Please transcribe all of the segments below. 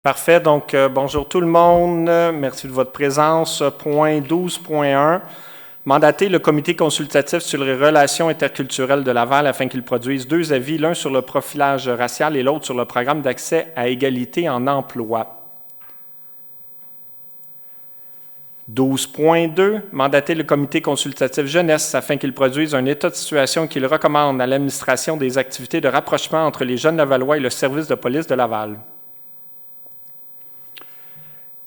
Parfait. Donc, bonjour tout le monde. Merci de votre présence. Point 12.1. Mandater le comité consultatif sur les relations interculturelles de Laval afin qu'il produise 2 avis, l'un sur le profilage racial et l'autre sur le programme d'accès à égalité en emploi. 12.2. Mandater le comité consultatif jeunesse afin qu'il produise un état de situation qu'il recommande à l'administration des activités de rapprochement entre les jeunes lavallois et le service de police de Laval.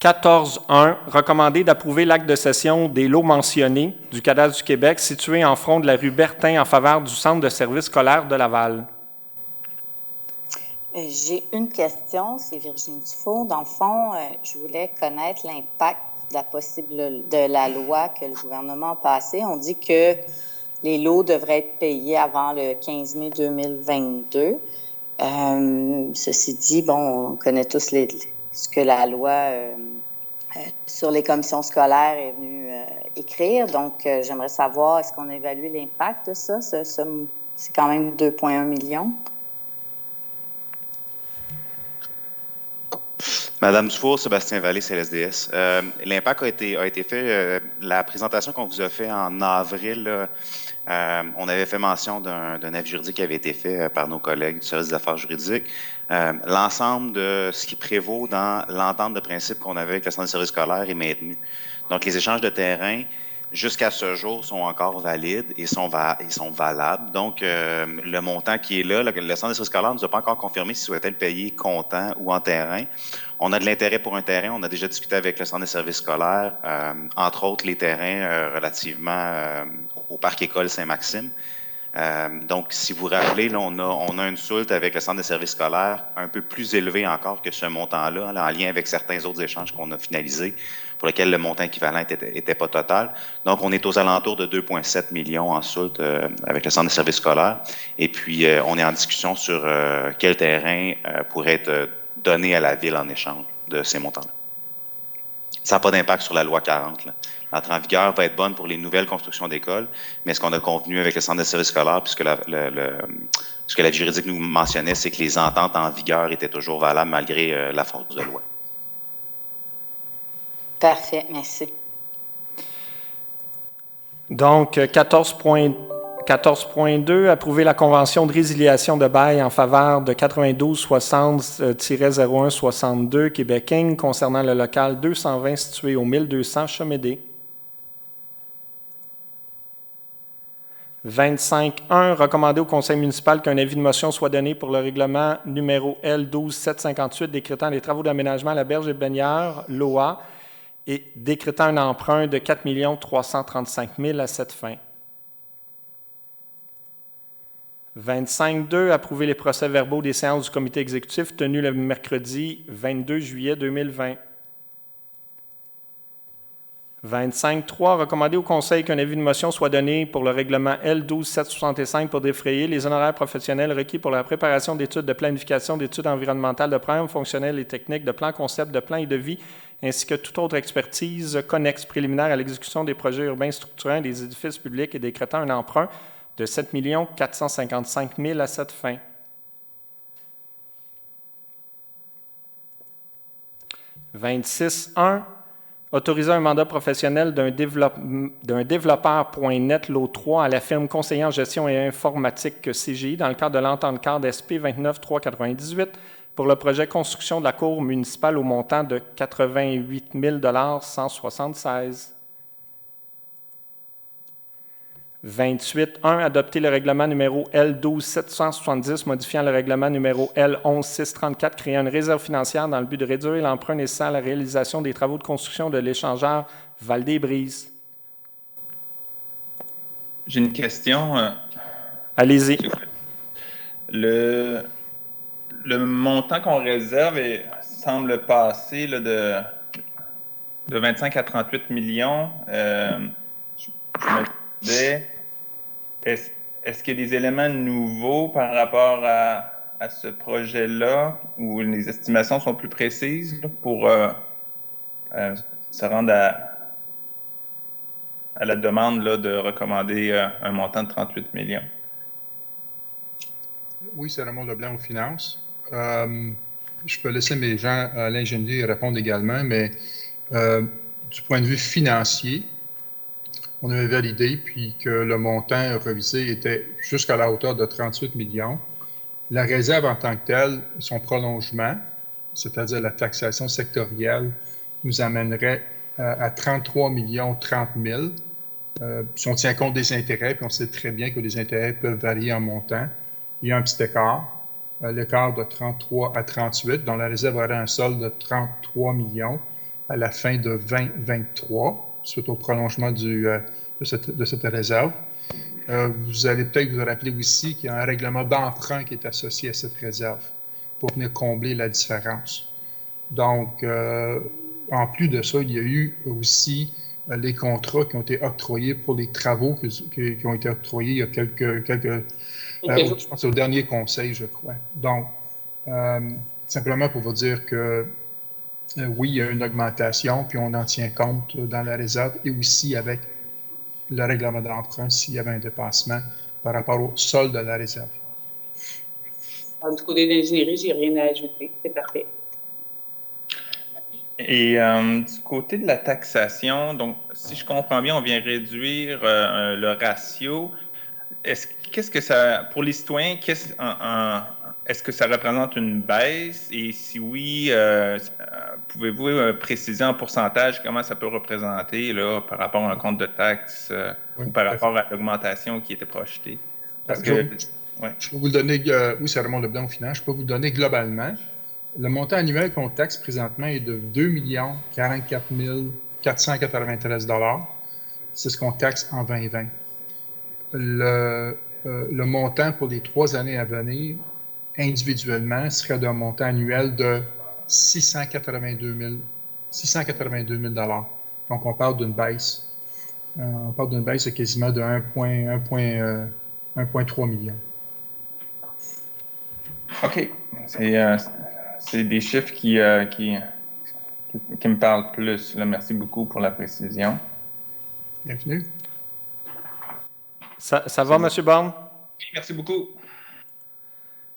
14.1. Recommander d'approuver l'acte de cession des lots mentionnés du Cadastre du Québec situé en front de la rue Bertin en faveur du Centre de services scolaires de Laval. J'ai une question, c'est Virginie Dufault. Dans le fond, je voulais connaître l'impact de la loi que le gouvernement a passée. On dit que les lots devraient être payés avant le 15 mai 2022. Ceci dit, on connaît tous ce que la loi sur les commissions scolaires est venue écrire. Donc, j'aimerais savoir, est-ce qu'on a évalué l'impact de ça? C'est quand même 2,1 millions. Madame Dufour, Sébastien Vallée, CLSDS. L'impact a été fait. La présentation qu'on vous a fait en avril, on avait fait mention d'un avis juridique qui avait été fait par nos collègues du service des affaires juridiques. L'ensemble de ce qui prévaut dans l'entente de principe qu'on avait avec le centre de service scolaire est maintenu. Donc, les échanges de terrain, jusqu'à ce jour, sont encore valides et sont valables. Donc, le montant qui est là, le centre de service scolaire ne nous a pas encore confirmé s'il souhaitait le payer comptant ou en terrain. On a de l'intérêt pour un terrain. On a déjà discuté avec le centre de services scolaires, entre autres les terrains relativement au parc école Saint-Maxime. Donc, si vous vous rappelez, là, on a une soulte avec le centre de services scolaires un peu plus élevé encore que ce montant-là, là, en lien avec certains autres échanges qu'on a finalisés, pour lesquels le montant équivalent était pas total. Donc, on est aux alentours de 2,7 millions en soulte avec le centre de services scolaires. Et puis, on est en discussion sur quel terrain pourrait être donné à la ville en échange de ces montants-là. Ça n'a pas d'impact sur la loi 40. Là. L'entrée en vigueur va être bonne pour les nouvelles constructions d'écoles, mais ce qu'on a convenu avec le centre de services scolaires, puisque ce que la juridique nous mentionnait, c'est que les ententes en vigueur étaient toujours valables malgré la force de loi. Parfait, merci. Donc, 14.2, approuver la convention de résiliation de bail en faveur de 9260-0162 Québec Inc. concernant le local 220 situé au 1200 Chemédé. 25.1, recommander au conseil municipal qu'un avis de motion soit donné pour le règlement numéro L12758 décrétant les travaux d'aménagement à la berge et baigneurs, l'OA, et décrétant un emprunt de 4 335 000 à cette fin. 25.2, approuver les procès-verbaux des séances du comité exécutif tenues le mercredi 22 juillet 2020. 25.3, recommander au Conseil qu'un avis de motion soit donné pour le règlement L12765 pour défrayer les honoraires professionnels requis pour la préparation d'études de planification, d'études environnementales, de programmes fonctionnels et techniques, de plans concepts, de plans et devis, ainsi que toute autre expertise connexe préliminaire à l'exécution des projets urbains structurants des édifices publics et décrétant un emprunt de 7 455 000 à cette fin. « 26.1. Autoriser un mandat professionnel d'un développeur.net lot 3 à la firme conseiller en gestion et informatique CGI dans le cadre de l'entente cadre SP 29-398 pour le projet construction de la cour municipale au montant de 88 176. 28.1. Adopter le règlement numéro L12770 modifiant le règlement numéro L11634 créant une réserve financière dans le but de réduire l'emprunt nécessaire à la réalisation des travaux de construction de l'échangeur Val-des-Brises. J'ai une question. Allez-y. Le montant qu'on réserve semble passer là, de 25 à 38 millions. Je me disais, est-ce qu'il y a des éléments nouveaux par rapport à ce projet-là où les estimations sont plus précises là, pour se rendre à la demande là, de recommander un montant de 38 millions? Oui, c'est Raymond Leblanc aux finances. je peux laisser mes gens à l'ingénierie répondre également, mais du point de vue financier, on avait validé, puis que le montant revisé était jusqu'à la hauteur de 38 millions. La réserve en tant que telle, son prolongement, c'est-à-dire la taxation sectorielle, nous amènerait à 33 millions 30 000. Si on tient compte des intérêts, puis on sait très bien que les intérêts peuvent varier en montant, il y a un petit écart, l'écart de 33 à 38, dont la réserve aurait un solde de 33 millions à la fin de 2023, suite au prolongement de cette réserve. Vous allez peut-être vous rappeler aussi qu'il y a un règlement d'emprunt qui est associé à cette réserve pour venir combler la différence. Donc, en plus de ça, il y a eu aussi les contrats qui ont été octroyés pour les travaux qui ont été octroyés il y a quelques je pense au dernier conseil, je crois. Donc, simplement pour vous dire que oui, il y a une augmentation, puis on en tient compte dans la réserve et aussi avec le règlement d'emprunt s'il y avait un dépassement par rapport au solde de la réserve. Du côté de l'ingénierie, je n'ai rien à ajouter. C'est parfait. Et du côté de la taxation, donc, si je comprends bien, on vient réduire le ratio. Qu'est-ce que ça, pour les citoyens, est-ce que ça représente une baisse? Et si oui, pouvez-vous préciser en pourcentage comment ça peut représenter là, par rapport à un compte de taxe ou par rapport à l'augmentation qui était projetée? Parce que, je peux vous le donner, oui, c'est Raymond Leblanc au final, je peux vous le donner globalement. Le montant annuel qu'on taxe présentement est de 2 44 493 $. C'est ce qu'on taxe en 2020. Le montant pour les 3 années à venir, individuellement, serait d'un montant annuel de 682 000 $. Donc, on parle d'une baisse. On parle d'une baisse de quasiment de 1,3 million. OK. C'est des chiffres qui me parlent plus. Là. Merci beaucoup pour la précision. Bienvenue. Ça va, M. Borne? Oui, merci beaucoup.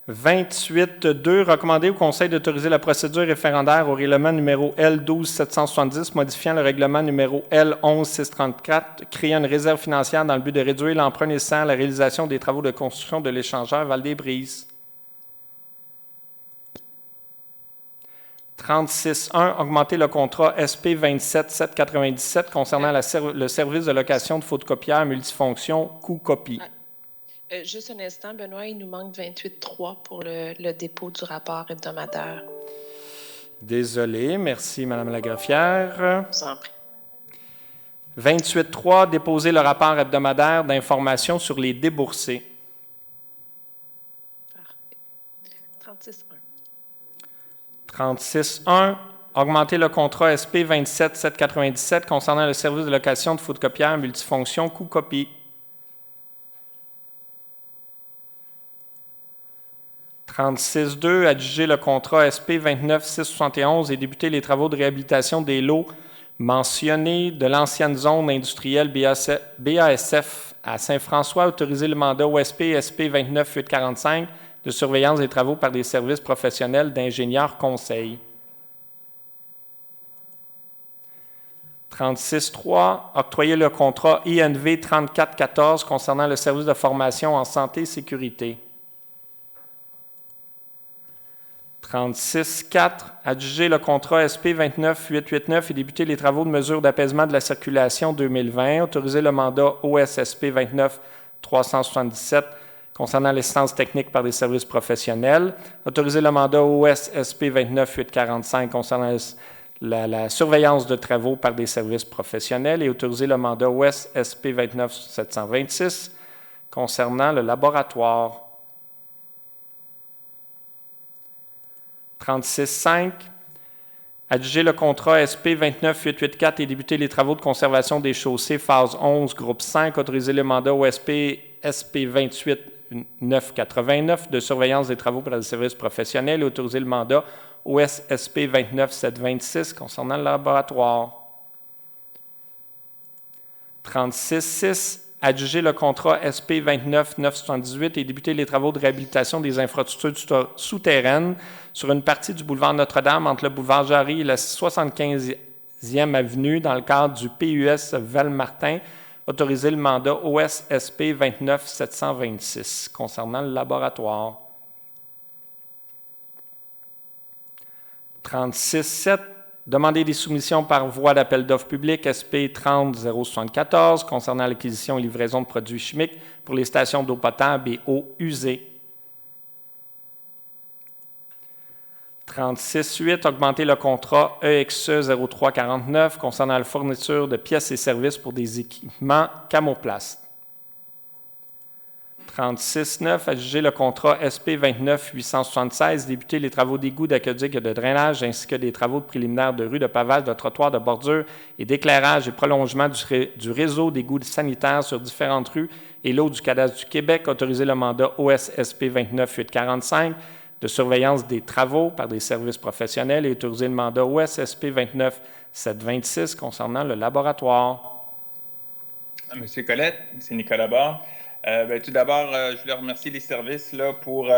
28.2. Recommander au Conseil d'autoriser la procédure référendaire au règlement numéro L12-770, modifiant le règlement numéro L11-634, créant une réserve financière dans le but de réduire l'emprunt nécessaire à la réalisation des travaux de construction de l'échangeur Val-des-Brises. 36.1. Augmenter le contrat SP 27-797 concernant le service de location de photocopieurs multifonction coût-copie. Juste un instant, Benoît, il nous manque 28.3 pour le dépôt du rapport hebdomadaire. Désolé, merci Mme la greffière. Je vous en prie. 28.3. Déposer le rapport hebdomadaire d'information sur les déboursés. Parfait. 36.1. 36.1. Augmenter le contrat SP 27-797 concernant le service de location de photocopieurs multifonction coût-copie. 36.2. Adjuger le contrat SP 29-671 et débuter les travaux de réhabilitation des lots mentionnés de l'ancienne zone industrielle BASF à Saint-François. Autoriser le mandat OSP SP 29-845 de surveillance des travaux par des services professionnels d'ingénieurs conseils. 36.3. Octroyer le contrat INV 3414 concernant le service de formation en santé et sécurité. 36.4. Adjuger le contrat SP 29-889 et débuter les travaux de mesure d'apaisement de la circulation 2020. Autoriser le mandat OSSP 29-377 concernant l'assistance technique par des services professionnels. Autoriser le mandat OSSP 29-845 concernant la surveillance de travaux par des services professionnels et autoriser le mandat OSSP 29-726 concernant le laboratoire. 36.5. Adjuger le contrat SP 29-884 et débuter les travaux de conservation des chaussées phase 11, groupe 5. Autoriser le mandat OSP SP 28-989 de surveillance des travaux par des services professionnels et autoriser le mandat OSSP 29-726 concernant le laboratoire. 36.6. Adjuger le contrat SP 29-978 et débuter les travaux de réhabilitation des infrastructures souterraines sur une partie du boulevard Notre-Dame entre le boulevard Jarry et la 75e avenue dans le cadre du PUS Val-Martin, autoriser le mandat OSSP 29726 concernant le laboratoire. 36.7. Demander des soumissions par voie d'appel d'offres public SP 30-074 concernant l'acquisition et livraison de produits chimiques pour les stations d'eau potable et eau usée. 36.8. Augmenter le contrat EXE 0349 concernant la fourniture de pièces et services pour des équipements Camoplast. 36.9. Adjuger le contrat SP 29-876, débuter les travaux d'égout, d'aqueduc et de drainage, ainsi que des travaux de préliminaires de rue, de pavage, de trottoir, de bordure et d'éclairage et prolongement du réseau d'égouts sanitaires sur différentes rues et l'eau du cadastre du Québec, autoriser le mandat OSSP 29-845 de surveillance des travaux par des services professionnels et autoriser le mandat OSSP 29-726 concernant le laboratoire. Monsieur Colette, c'est Nicolas Barre. Tout d'abord, je voulais remercier les services là, pour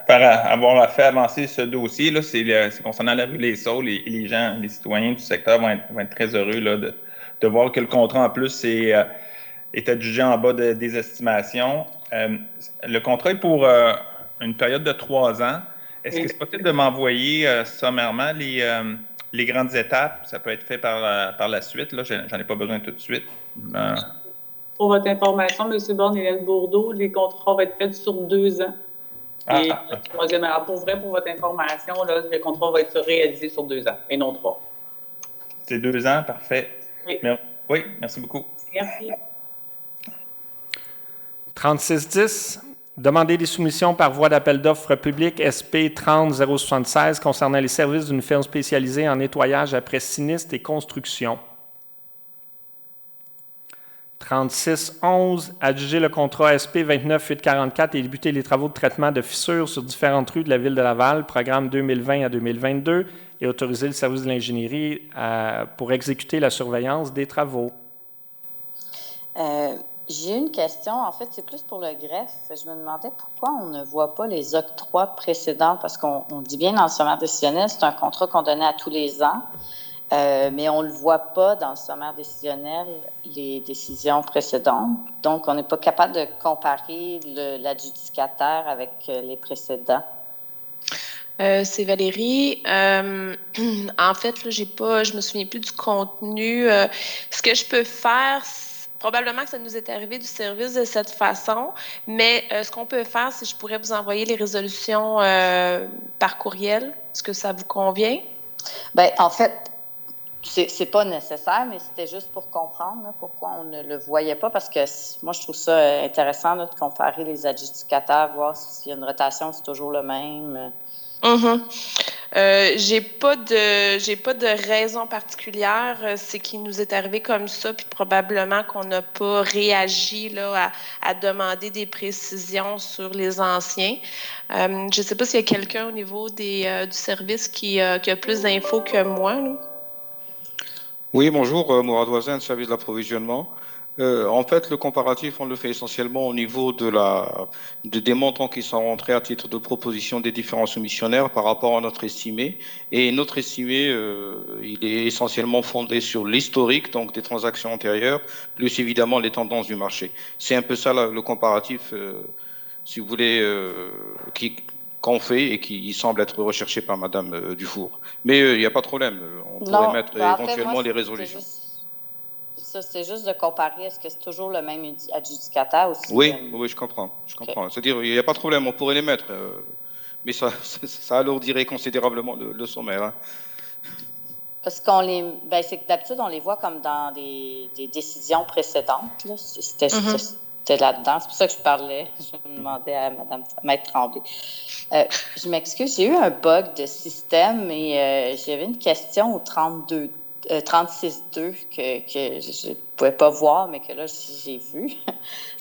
avoir fait avancer ce dossier. Là, c'est concernant la rue Les Saules et les gens, les citoyens du secteur vont être très heureux là, de voir que le contrat, en plus, est adjugé en bas des estimations. Le contrat est pour une période de 3 ans. Est-ce que c'est possible de m'envoyer sommairement les grandes étapes? Ça peut être fait par la suite. Là, j'en ai pas besoin tout de suite. Pour votre information, M. Borne-Hélène Bourdeau, les contrats vont être faits sur 2 ans. Et le troisième, alors pour votre information, là, le contrat va être réalisé sur 2 ans et non 3. C'est 2 ans, parfait. Oui, merci beaucoup. Merci. 36.10. Demander des soumissions par voie d'appel d'offres public SP 30-076 concernant les services d'une firme spécialisée en nettoyage après sinistre et construction. 36.11. Adjuger le contrat SP 29-844 et débuter les travaux de traitement de fissures sur différentes rues de la Ville de Laval, programme 2020 à 2022, et autoriser le service de l'ingénierie pour exécuter la surveillance des travaux. J'ai une question. En fait, c'est plus pour le greffe. Je me demandais pourquoi on ne voit pas les octrois précédents, parce qu'on dit bien dans le sommaire décisionnel, c'est un contrat qu'on donnait à tous les ans. Mais on ne le voit pas dans le sommaire décisionnel, les décisions précédentes. Donc, on n'est pas capable de comparer l'adjudicataire avec les précédents. C'est Valérie. En fait, là, je me souviens plus du contenu. Ce que je peux faire, probablement que ça nous est arrivé du service de cette façon, mais ce qu'on peut faire, c'est que je pourrais vous envoyer les résolutions par courriel. Est-ce que ça vous convient? Bien, en fait, c'est pas nécessaire, mais c'était juste pour comprendre là, pourquoi on ne le voyait pas, parce que moi, je trouve ça intéressant là, de comparer les adjudicateurs, voir s'il y a une rotation, c'est toujours le même. J'ai pas de raison particulière. C'est qu'il nous est arrivé comme ça, puis probablement qu'on n'a pas réagi là, à demander des précisions sur les anciens. Je ne sais pas s'il y a quelqu'un au niveau du service qui a plus d'infos que moi. Là. Oui, bonjour, Mourad Ouazen, service de l'approvisionnement. En fait, le comparatif, on le fait essentiellement au niveau des montants qui sont rentrés à titre de proposition des différents soumissionnaires par rapport à notre estimé. Et notre estimé, il est essentiellement fondé sur l'historique, donc des transactions antérieures, plus évidemment les tendances du marché. C'est un peu ça le comparatif, si vous voulez, qu'on fait et qui semble être recherché par Madame Dufour. Mais il n'y a pas de problème, on pourrait mettre éventuellement les résolutions. Ça, c'est juste de comparer, est-ce que c'est toujours le même adjudicateur aussi? Oui, je comprends. Okay. C'est-à-dire, il n'y a pas de problème, on pourrait les mettre, mais ça alourdirait considérablement le sommaire. Hein. Parce c'est que d'habitude, on les voit comme dans des décisions précédentes. Là. C'était là-dedans. C'est pour ça que je parlais. Je me demandais à Mme Maître Tremblay. Je m'excuse, j'ai eu un bug de système et j'avais une question au 36.2 que je ne pouvais pas voir, mais que là, j'ai vu.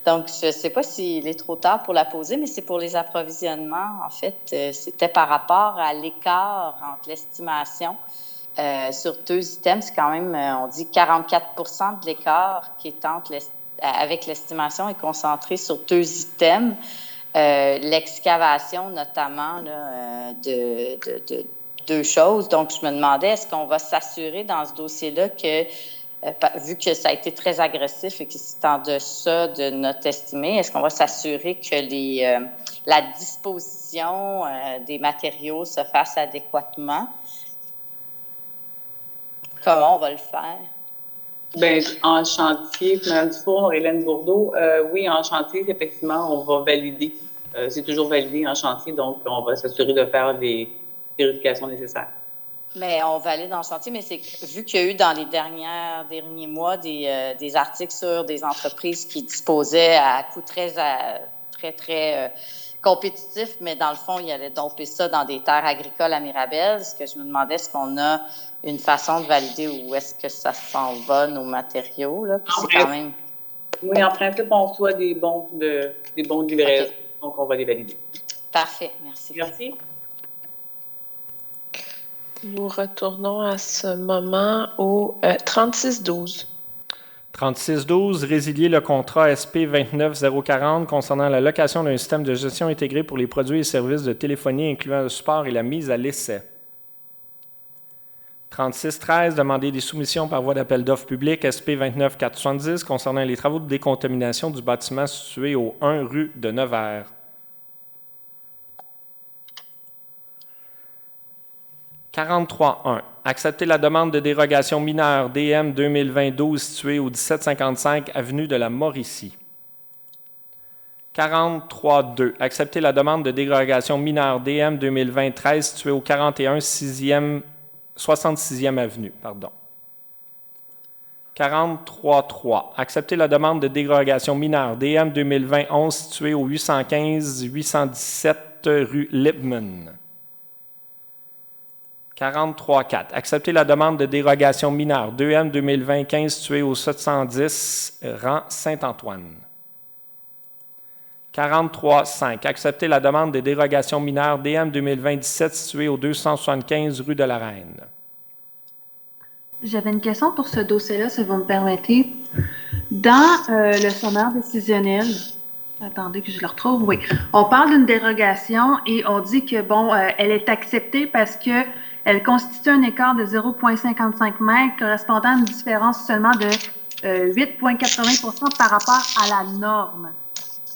Donc, je ne sais pas s'il est trop tard pour la poser, mais c'est pour les approvisionnements. En fait, c'était par rapport à l'écart entre l'estimation sur 2 items. C'est quand même, on dit 44% de l'écart qui est avec l'estimation est concentré sur 2 items. l'excavation notamment là, de deux choses. Donc, je me demandais, est-ce qu'on va s'assurer dans ce dossier-là que, vu que ça a été très agressif et que c'est en deçà de notre estimé, est-ce qu'on va s'assurer que la disposition des matériaux se fasse adéquatement? Comment on va le faire? Bien, en chantier, Mme Dufour, Hélène Bourdeau, oui, en chantier, effectivement, on va valider. C'est toujours validé en chantier, donc on va s'assurer de faire les vérifications nécessaires. Mais on valide en chantier, mais c'est vu qu'il y a eu dans les derniers mois des articles sur des entreprises qui disposaient à coût très compétitif, mais dans le fond, ils allaient domper ça dans des terres agricoles à Mirabel. Ce que je me demandais, est-ce qu'on a une façon de valider où est-ce que ça s'en va, nos matériaux? Là? C'est quand même... Oui, en principe, on reçoit des bons de livraison, donc on va les valider. Parfait, merci. Merci. Nous retournons à ce moment au 36-12. 36-12, résilier le contrat SP 29-040 concernant la location d'un système de gestion intégré pour les produits et services de téléphonie incluant le support et la mise à l'essai. 36-13, demander des soumissions par voie d'appel d'offres public SP 29-470 concernant les travaux de décontamination du bâtiment situé au 1 rue de Nevers. 43.1. Accepter la demande de dérogation mineure DM 2020-12 située au 1755 avenue de la Mauricie. 43.2. Accepter la demande de dérogation mineure DM 2020-13 située au 41 66e avenue. 43.3. Accepter la demande de dérogation mineure DM 2020-11 située au 815-817 rue Lippmann. 43.4. Accepter la demande de dérogation mineure 2M 2020-15 située au 710 rang Saint-Antoine. 43.5. Accepter la demande de dérogation mineure DM 2020-17 située au 275 rue de la Reine. J'avais une question pour ce dossier-là, si vous me permettez. Dans le sommaire décisionnel, attendez que je le retrouve, oui, on parle d'une dérogation et on dit que, bon, elle est acceptée parce que elle constitue un écart de 0,55 mètres correspondant à une différence seulement de 8,80 par rapport à la norme.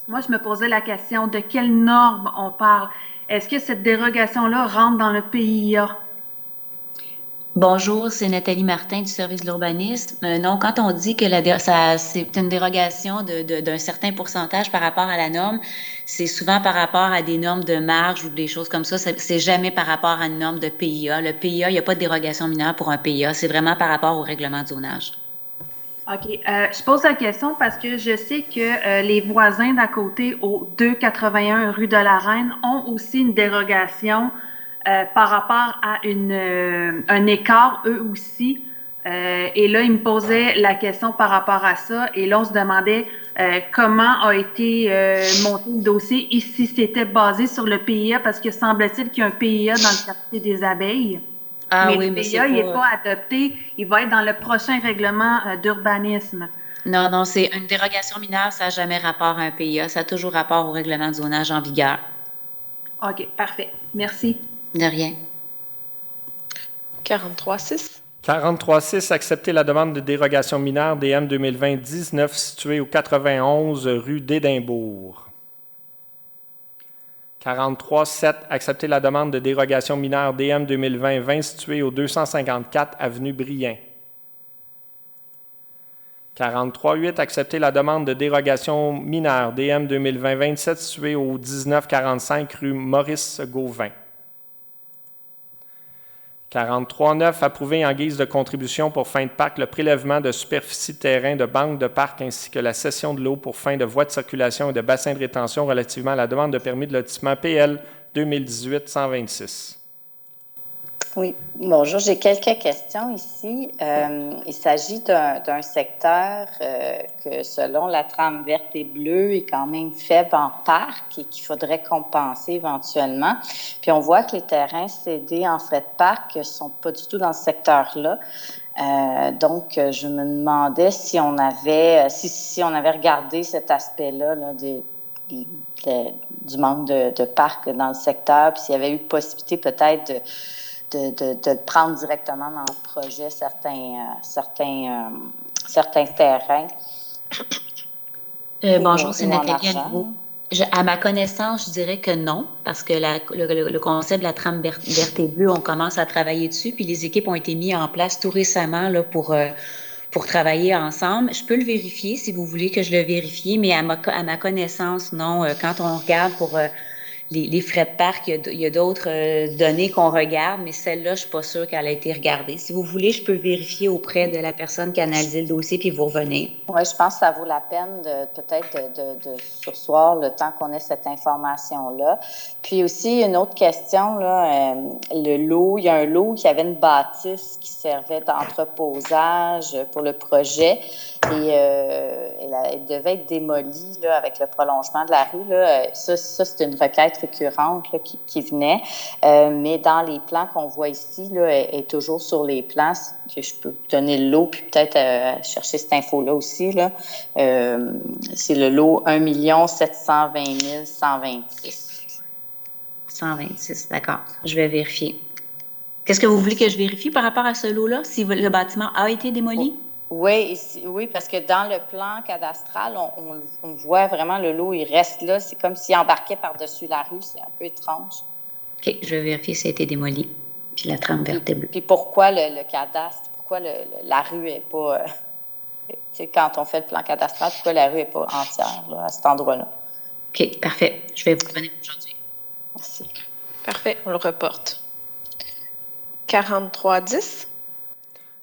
Moi, je me posais la question de quelle norme on parle. Est-ce que cette dérogation-là rentre dans le PIA? Bonjour, c'est Nathalie Martin du service de l'urbanisme. Non, quand on dit que c'est une dérogation d'un certain pourcentage par rapport à la norme, c'est souvent par rapport à des normes de marge ou des choses comme ça. C'est jamais par rapport à une norme de PIA. Le PIA, il n'y a pas de dérogation mineure pour un PIA. C'est vraiment par rapport au règlement de zonage. OK. Je pose la question parce que je sais que les voisins d'à côté, au 281 rue de la Reine, ont aussi une dérogation par rapport à un écart, eux aussi. Et là, ils me posaient la question par rapport à ça. Et là, on se demandait comment a été monté le dossier et si c'était basé sur le PIA, parce que semble-t-il qu'il y a un PIA dans le quartier des abeilles. Mais le PIA, il n'est pas adopté. Il va être dans le prochain règlement d'urbanisme. Non, c'est une dérogation mineure, ça n'a jamais rapport à un PIA. Ça a toujours rapport au règlement de zonage en vigueur. OK, parfait. Merci. De rien. 43.6. 43.6. Accepter la demande de dérogation mineure DM 2020-19 située au 91 rue d'Édimbourg. 43.7. Accepter la demande de dérogation mineure DM 2020-20 située au 254 avenue Brien. 43.8. Accepter la demande de dérogation mineure DM 2020-27 située au 1945 rue Maurice-Gauvin. 43.9. Approuver en guise de contribution pour fin de parc le prélèvement de superficie de terrain de banque de parc ainsi que la cession de l'eau pour fin de voies de circulation et de bassins de rétention relativement à la demande de permis de lotissement PL 2018-126. Oui, bonjour. J'ai quelques questions ici. Il s'agit d'un secteur que, selon la trame verte et bleue, est quand même faible en parc et qu'il faudrait compenser éventuellement. Puis on voit que les terrains cédés en frais de parc ne sont pas du tout dans ce secteur-là. Donc, je me demandais si on avait regardé cet aspect-là là, du manque de parcs dans le secteur, puis s'il y avait eu possibilité peut-être de prendre directement dans le projet certains terrains. Bonjour, c'est Nathalie à nouveau. À ma connaissance, je dirais que non, parce que le concept de la trame verte et bleue, on commence à travailler dessus, puis les équipes ont été mises en place tout récemment là, pour travailler ensemble. Je peux le vérifier si vous voulez que je le vérifie, mais à ma connaissance, non. Quand on regarde pour les frais de parc, il y a d'autres données qu'on regarde, mais celle-là, je ne suis pas sûre qu'elle a été regardée. Si vous voulez, je peux vérifier auprès de la personne qui a analysé le dossier puis vous revenir. Oui, je pense que ça vaut la peine peut-être de surseoir le temps qu'on ait cette information-là. Puis aussi, une autre question, là, le lot, il y a un lot qui avait une bâtisse qui servait d'entreposage pour le projet et elle devait être démolie là, avec le prolongement de la rue. Là. Ça c'est une requête récurrente là, qui venait, mais dans les plans qu'on voit ici, là, elle est toujours sur les plans, que je peux vous donner le lot, puis peut-être chercher cette info-là aussi. Là. C'est le lot 1 720 126. 126, d'accord. Je vais vérifier. Qu'est-ce que vous voulez que je vérifie par rapport à ce lot-là, si le bâtiment a été démoli? Oui, parce que dans le plan cadastral, on voit vraiment le lot, il reste là. C'est comme s'il embarquait par-dessus la rue. C'est un peu étrange. OK, je vais vérifier si ça a été démoli. Puis la trame verte et bleue. Puis pourquoi le cadastre, pourquoi la rue n'est pas... tu sais, quand on fait le plan cadastral, pourquoi la rue n'est pas entière là, à cet endroit-là? OK, parfait. Je vais vous revenir aujourd'hui. Merci. Parfait, on le reporte. 4310.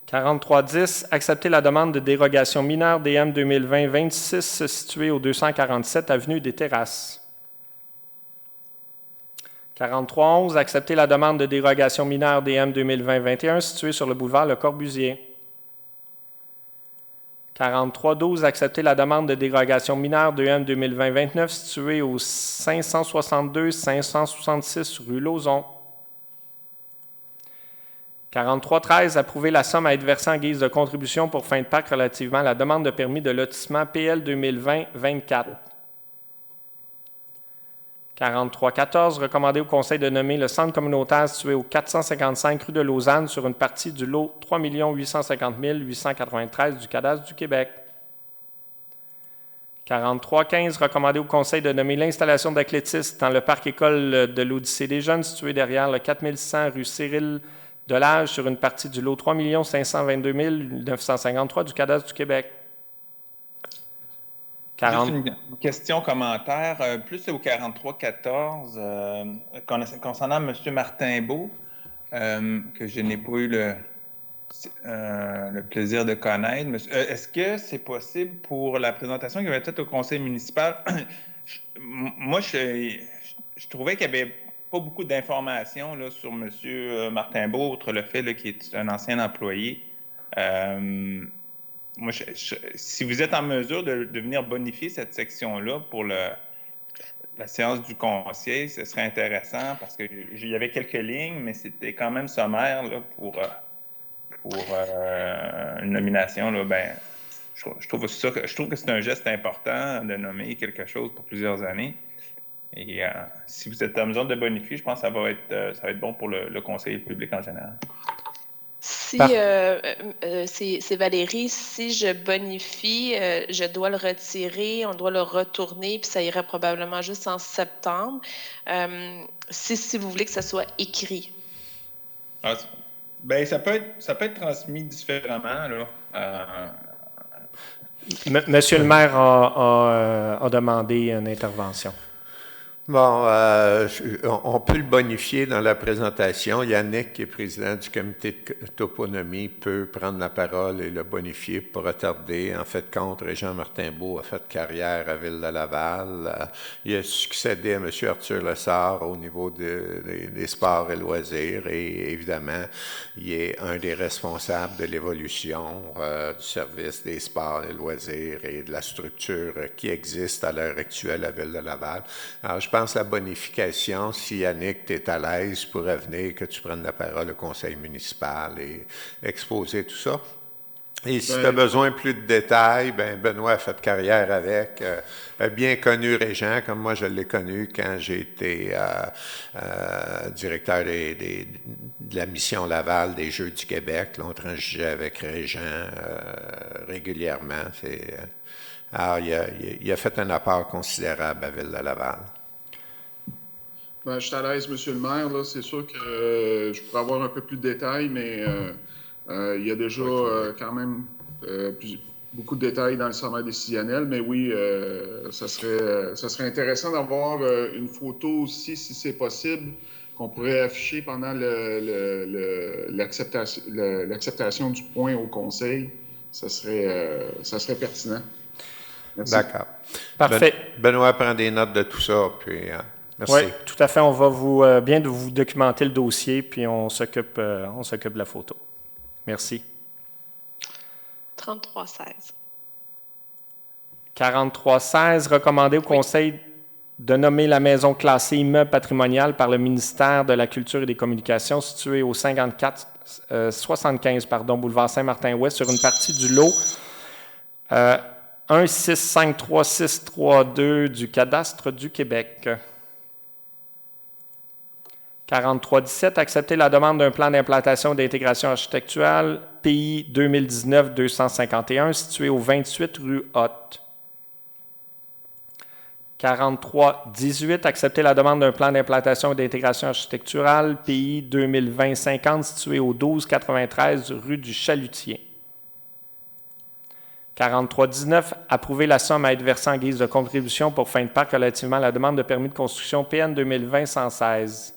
4310, accepter la demande de dérogation mineure DM 2020-26 située au 247 avenue des Terrasses. 4311, accepter la demande de dérogation mineure DM 2020-21 située sur le boulevard Le Corbusier. 4312, accepter la demande de dérogation mineure DM 2020-29 située au 562-566 rue Lauzon. 4313, approuver la somme à être versée en guise de contribution pour fin de parc relativement à la demande de permis de lotissement PL 2020-24. 4314, recommander au Conseil de nommer le centre communautaire situé au 455 rue de Lausanne sur une partie du lot 3 850 893 du cadastre du Québec. 4315, recommander au Conseil de nommer l'installation d'athlétistes dans le parc école de l'Odyssée des jeunes situé derrière le 4100 rue Cyril Delage sur une partie du lot 3 522 953 du cadastre du Québec. 40... Juste une question, commentaire, plus au 4314, concernant M. Martin-Beau, que je n'ai pas eu le plaisir de connaître. Est-ce que c'est possible pour la présentation qui va être faite au conseil municipal? Moi, je trouvais qu'il y avait pas beaucoup d'informations là, sur M. Martin-Beau, outre le fait qu'il est un ancien employé. Moi, si vous êtes en mesure de venir bonifier cette section-là pour la séance du conseil, ce serait intéressant parce qu'il y avait quelques lignes, mais c'était quand même sommaire là, pour une nomination. Là, je trouve que c'est un geste important de nommer quelque chose pour plusieurs années. Et si vous êtes en mesure de bonifier, je pense que ça va être bon pour le conseil public en général. Si c'est Valérie, si je bonifie, je dois le retirer, on doit le retourner, puis ça irait probablement juste en septembre. Si vous voulez que ça soit écrit. Ça peut être transmis différemment. Là. Monsieur le maire a demandé une intervention. Bon, on peut le bonifier dans la présentation. Yannick, qui est président du comité de toponymie, peut prendre la parole et le bonifier pour retarder. En fait, compte, Régent Martin-Beau a fait carrière à Ville-de-Laval. Il a succédé à M. Arthur Lessard au niveau des sports et loisirs. Et évidemment, il est un des responsables de l'évolution du service des sports et loisirs et de la structure qui existe à l'heure actuelle à Ville-de-Laval. Alors, je pense que la bonification, si Yannick, tu es à l'aise, pourrait venir, que tu prennes la parole au conseil municipal et exposer tout ça. Et si tu as besoin de plus de détails, ben Benoît a fait carrière avec, a bien connu Régent, comme moi je l'ai connu quand j'ai été directeur de la mission Laval des Jeux du Québec. Là, on transigeait avec Régent régulièrement. Alors, il a fait un apport considérable à Ville de Laval. Ben, je suis à l'aise, Monsieur le maire. Là, c'est sûr que je pourrais avoir un peu plus de détails, mais il y a déjà quand même beaucoup de détails dans le sommaire décisionnel. Mais oui, ça serait intéressant d'avoir une photo aussi, si c'est possible, qu'on pourrait afficher pendant l'acceptation du point au Conseil. Ça serait pertinent. Merci. D'accord. Parfait. Benoît prend des notes de tout ça, puis merci. Oui, tout à fait. On va bien de vous documenter le dossier, puis on s'occupe de la photo. Merci. 33-16. 43-16, recommander au Conseil de nommer la maison classée immeuble patrimonial par le ministère de la Culture et des Communications située au 75 boulevard Saint-Martin-Ouest sur une partie du lot 1653632 du cadastre du Québec. 43-17, accepter la demande d'un plan d'implantation et d'intégration architecturale PI 2019-251 situé au 28 rue Hotte. 43-18, accepter la demande d'un plan d'implantation et d'intégration architecturale PI 2020-50 situé au 1293 rue du Chalutier. 43-19, approuver la somme à être versée en guise de contribution pour fin de parc relativement à la demande de permis de construction PN 2020-116.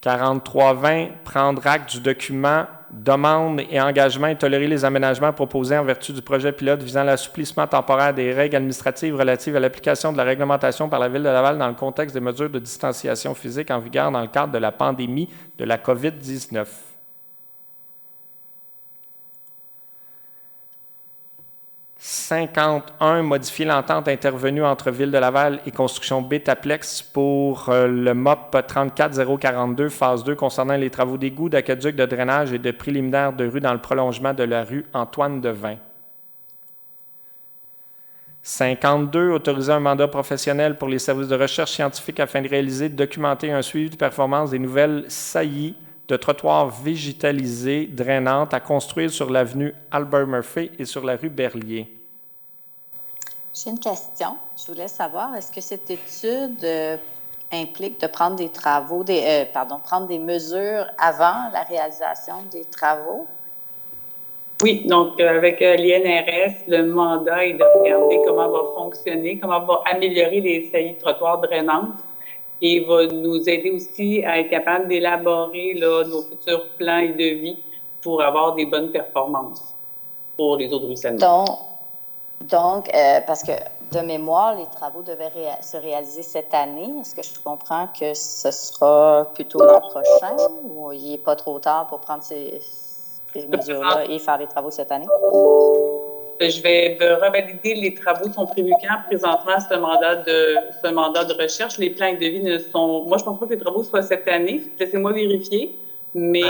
43-20, prendre acte du document, demande et engagement et tolérer les aménagements proposés en vertu du projet pilote visant l'assouplissement temporaire des règles administratives relatives à l'application de la réglementation par la Ville de Laval dans le contexte des mesures de distanciation physique en vigueur dans le cadre de la pandémie de la COVID-19. 51, modifier l'entente intervenue entre Ville de Laval et Construction Betaplex pour le MOP 34042, phase 2, concernant les travaux d'égout, d'aqueduc, de drainage et de préliminaires de rue dans le prolongement de la rue Antoine-Devin. 52, autoriser un mandat professionnel pour les services de recherche scientifique afin de réaliser, de documenter un suivi de performance des nouvelles saillies de trottoirs végétalisés drainantes à construire sur l'avenue Albert Murphy et sur la rue Berlier. J'ai une question. Je voulais savoir, est-ce que cette étude implique de prendre des travaux, prendre des mesures avant la réalisation des travaux? Oui, donc avec l'INRS, le mandat est de regarder comment va fonctionner, comment va améliorer les saillies de trottoirs drainantes. Et il va nous aider aussi à être capable d'élaborer nos futurs plans et devis pour avoir des bonnes performances pour les eaux de ruissellement. Donc, parce que de mémoire, les travaux devaient se réaliser cette année. Est-ce que je comprends que ce sera plutôt l'an prochain ou il n'est pas trop tard pour prendre ces mesures-là et faire les travaux cette année? Je vais revalider les travaux sont prévus quand présentement ce mandat de recherche. Les plans et devis ne sont... Moi, je ne pense pas que les travaux soient cette année. Laissez-moi vérifier. Mais...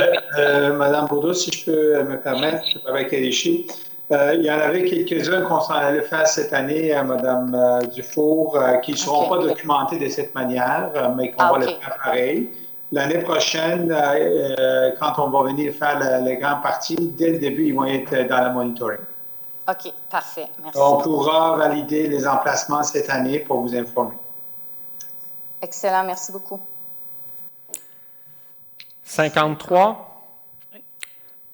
Madame Bourdeau, si je peux me permettre, avec Erichi, il y en avait quelques-uns qu'on s'en allait faire cette année à Madame Dufour, qui ne seront pas documentés de cette manière, mais qu'on va les faire pareil. L'année prochaine, quand on va venir faire la grande partie, dès le début, ils vont être dans le monitoring. OK, parfait. Merci. On pourra valider les emplacements cette année pour vous informer. Excellent, merci beaucoup. 53.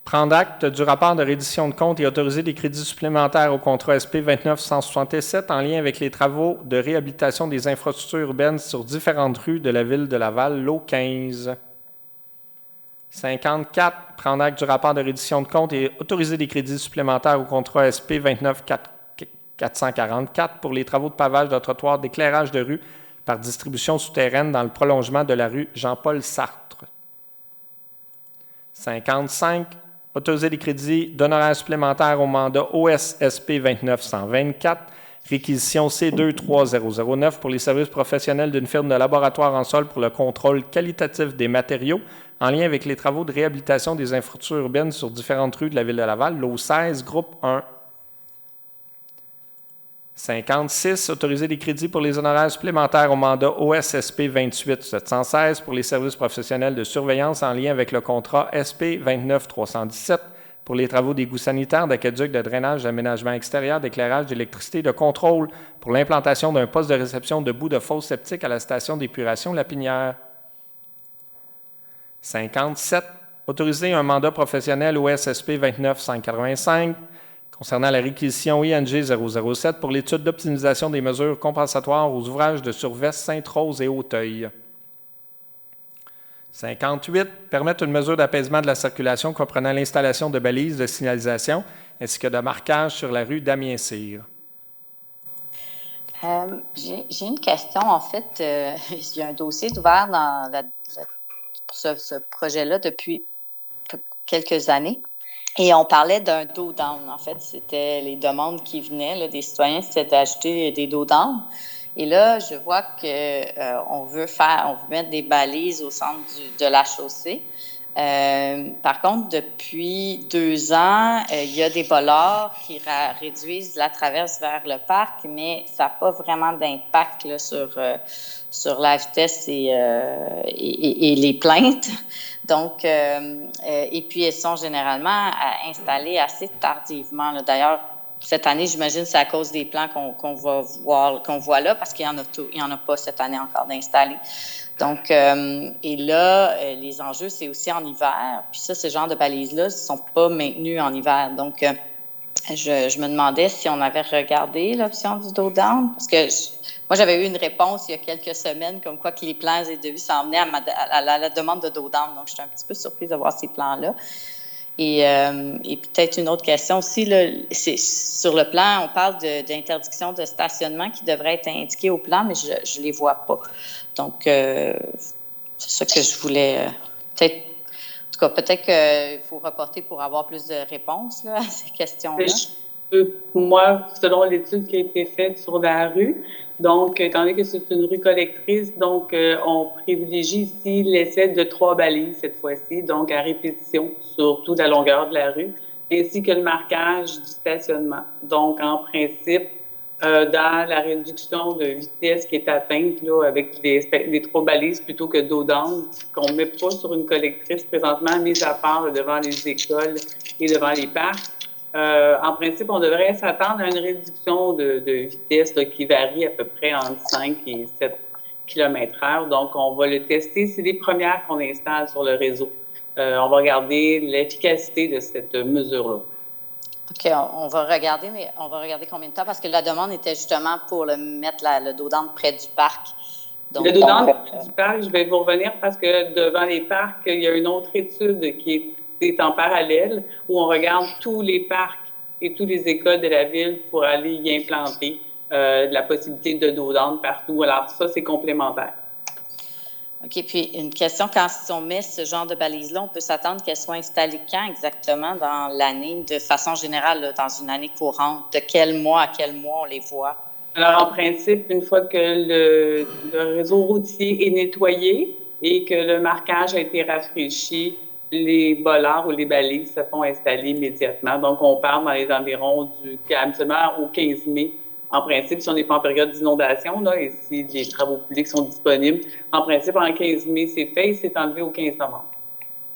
Prendre acte du rapport de reddition de comptes et autoriser des crédits supplémentaires au contrat SP 29-167 en lien avec les travaux de réhabilitation des infrastructures urbaines sur différentes rues de la Ville de Laval, lot 15. 54, prendre acte du rapport de reddition de comptes et autoriser des crédits supplémentaires au contrat SP 29-444 pour les travaux de pavage de trottoirs d'éclairage de rue par distribution souterraine dans le prolongement de la rue Jean-Paul Sartre. 55, autoriser des crédits d'honoraires supplémentaires au mandat OSSP 29-124, réquisition C23009 pour les services professionnels d'une firme de laboratoire en sol pour le contrôle qualitatif des matériaux, en lien avec les travaux de réhabilitation des infrastructures urbaines sur différentes rues de la Ville de Laval, lot 16, groupe 1. 56, autoriser des crédits pour les honoraires supplémentaires au mandat OSSP 28-716 pour les services professionnels de surveillance en lien avec le contrat SP 29-317 pour les travaux d'égouts sanitaires, d'aqueducs, de drainage, d'aménagement extérieur, d'éclairage, d'électricité, de contrôle pour l'implantation d'un poste de réception de bout de fosse septique à la station d'épuration La Pinière. 57, autoriser un mandat professionnel OSSP 29-585 concernant la réquisition ING 007 pour l'étude d'optimisation des mesures compensatoires aux ouvrages de Survest, Sainte-Rose et Auteuil. 58. Permettre une mesure d'apaisement de la circulation comprenant l'installation de balises de signalisation ainsi que de marquage sur la rue Damien-Cyr. J'ai une question. En fait, il y a un dossier ouvert pour ce projet-là depuis quelques années. Et on parlait d'un dos down. En fait, c'était les demandes qui venaient des citoyens, c'était d'acheter des dos down. Et là, je vois qu'on veut mettre des balises au centre de la chaussée. Par contre, depuis 2 ans, il y a des bollards qui réduisent la traverse vers le parc, mais ça n'a pas vraiment d'impact là, sur la vitesse et les plaintes. Donc, et puis elles sont généralement installées assez tardivement. Là. D'ailleurs, cette année, j'imagine que c'est à cause des plans qu'on voit là, parce qu'il y en a pas cette année encore d'installés. Donc, et là, les enjeux, c'est aussi en hiver. Puis ça, ce genre de balises-là ne sont pas maintenues en hiver. Donc, je me demandais si on avait regardé l'option du dos down, parce que moi, j'avais eu une réponse il y a quelques semaines, comme quoi que les plans et devis s'en venaient à la demande de dos down. Donc, j'étais un petit peu surprise de voir ces plans-là. Et peut-être une autre question aussi, là, c'est, sur le plan, on parle d'interdiction de stationnement qui devrait être indiqué au plan, mais je ne les vois pas. Donc, c'est ça que je voulais peut-être... En tout cas, peut-être qu'il faut reporter pour avoir plus de réponses là, à ces questions-là. Moi, selon l'étude qui a été faite sur la rue, donc, étant donné que c'est une rue collectrice, donc on privilégie ici l'essai de 3 balises cette fois-ci, donc à répétition sur toute la longueur de la rue, ainsi que le marquage du stationnement. Donc, en principe, dans la réduction de vitesse qui est atteinte là, avec les 3 balises plutôt que dos down, qu'on ne met pas sur une collectrice présentement, mis à part là, devant les écoles et devant les parcs. En principe, on devrait s'attendre à une réduction de vitesse là, qui varie à peu près entre 5 et 7 km/h. Donc, on va le tester. C'est les premières qu'on installe sur le réseau. On va regarder l'efficacité de cette mesure-là. OK, on va regarder, mais on va regarder combien de temps, parce que la demande était justement pour mettre le dos down près du parc. Donc, le dos down près du parc, je vais vous revenir parce que devant les parcs, il y a une autre étude qui est en parallèle où on regarde tous les parcs et toutes les écoles de la ville pour aller y implanter la possibilité de dos down partout. Alors, ça, c'est complémentaire. OK. Puis, une question, quand on met ce genre de balises-là, on peut s'attendre qu'elles soient installées quand exactement dans l'année, de façon générale, là, dans une année courante? De quel mois à quel mois on les voit? Alors, en principe, une fois que le réseau routier est nettoyé et que le marquage a été rafraîchi, les bollards ou les balises se font installer immédiatement. Donc, on part dans les environs habituellement au 15 mai. En principe, si on n'est pas en période d'inondation, là, et si les travaux publics sont disponibles, en principe, en 15 mai, c'est fait et c'est enlevé au 15 novembre.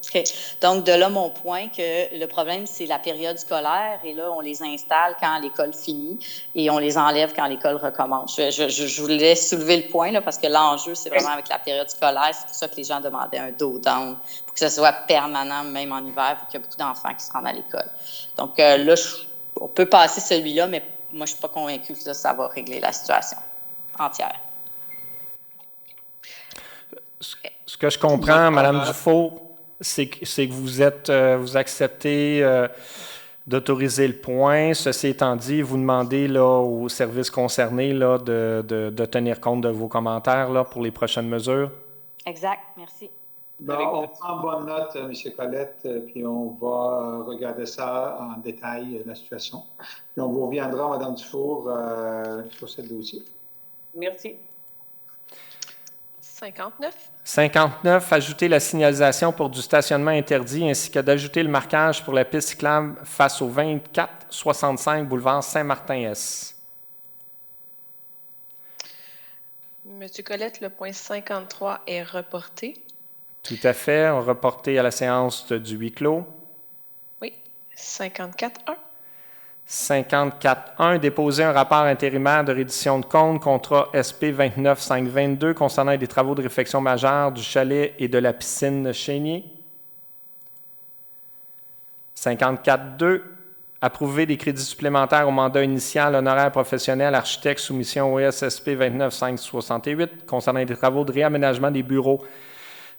OK. Donc, de là, mon point, que le problème, c'est la période scolaire. Et là, on les installe quand l'école finit et on les enlève quand l'école recommence. Je voulais soulever le point, là, parce que l'enjeu, c'est vraiment avec la période scolaire. C'est pour ça que les gens demandaient un dos down, pour que ce soit permanent, même en hiver, vu qu'il y a beaucoup d'enfants qui se rendent à l'école. Donc, là, on peut passer celui-là, mais moi, je ne suis pas convaincue que ça va régler la situation entière. Ce que je comprends, Mme Dufault, c'est que vous acceptez d'autoriser le point. Ceci étant dit, vous demandez là, aux services concernés là, de tenir compte de vos commentaires là, pour les prochaines mesures. Exact, merci. Bon, on prend bonne note, M. Colette, puis on va regarder ça en détail, la situation. Puis on vous reviendra, Mme Dufour, sur ce dossier. Merci. 59. 59, ajouter la signalisation pour du stationnement interdit ainsi que d'ajouter le marquage pour la piste cyclable face au 2465 boulevard Saint-Martin-S. Monsieur Colette, le point 53 est reporté. Tout à fait. Reporté à la séance du huis clos. Oui. 54.1. 54.1, déposer un rapport intérimaire de reddition de compte, contrat SP 29522 concernant des travaux de réfection majeure du chalet et de la piscine Chénier. 54.2, approuver des crédits supplémentaires au mandat initial, honoraire professionnel, architecte, soumission OSSP 29568 concernant des travaux de réaménagement des bureaux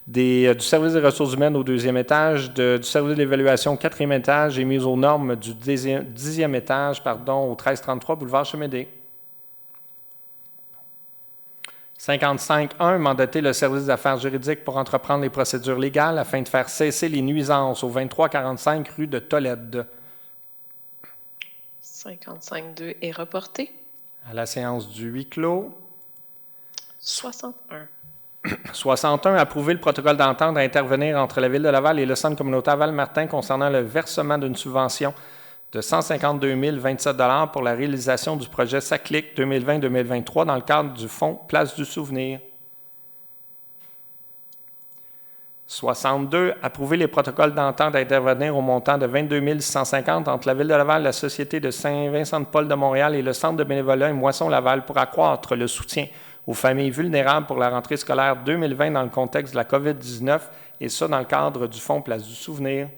du service des ressources humaines au 2e étage, du service de l'évaluation au 4e étage et mise aux normes du 10e étage, au 1333 boulevard Chemédé. 55.1, mandater le service d'affaires juridiques pour entreprendre les procédures légales afin de faire cesser les nuisances au 2345 rue de Tolède. 55.2 est reporté. À la séance du huis clos. 61. 61, approuver le protocole d'entente à intervenir entre la Ville de Laval et le Centre communautaire Val-Martin concernant le versement d'une subvention de 152 027 $ pour la réalisation du projet SACLIC 2020-2023 dans le cadre du Fonds Place du Souvenir. 62, approuver les protocoles d'entente à intervenir au montant de 22 650 entre la Ville de Laval, la Société de Saint-Vincent-de-Paul de Montréal et le Centre de bénévolat et Moisson-Laval pour accroître le soutien aux familles vulnérables pour la rentrée scolaire 2020 dans le contexte de la COVID-19, et ça dans le cadre du Fonds Place du Souvenir.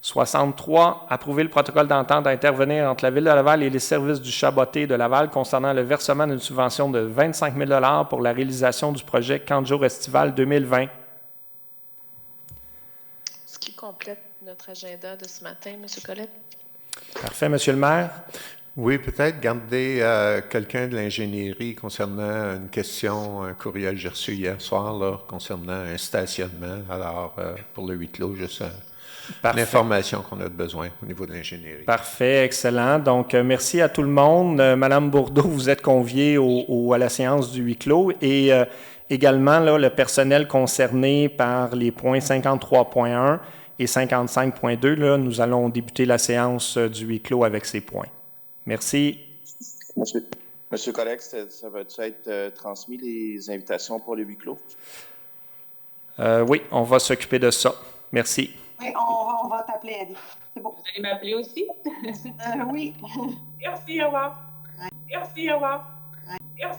63, approuver le protocole d'entente à intervenir entre la Ville de Laval et les services du Chaboté de Laval concernant le versement d'une subvention de 25 000 $ pour la réalisation du projet Camp de jour estival 2020. Ce qui complète notre agenda de ce matin, M. Colette. Parfait, M. le maire. Oui, peut-être garder quelqu'un de l'ingénierie concernant une question, un courriel que j'ai reçu hier soir là, concernant un stationnement. Alors, pour le huis clos, juste l'information qu'on a besoin au niveau de l'ingénierie. Parfait, excellent. Donc, merci à tout le monde. Madame Bourdeau, vous êtes conviée à la séance du huis clos et également là, le personnel concerné par les points 53.1 et 55.2. Là, nous allons débuter la séance du huis clos avec ces points. Merci. Monsieur Colette, ça va-tu être transmis, les invitations pour le huis clos? Oui, on va s'occuper de ça. Merci. Oui, on va t'appeler, Annie. C'est bon. Vous allez m'appeler aussi? Oui. Merci, au revoir. Merci, au revoir.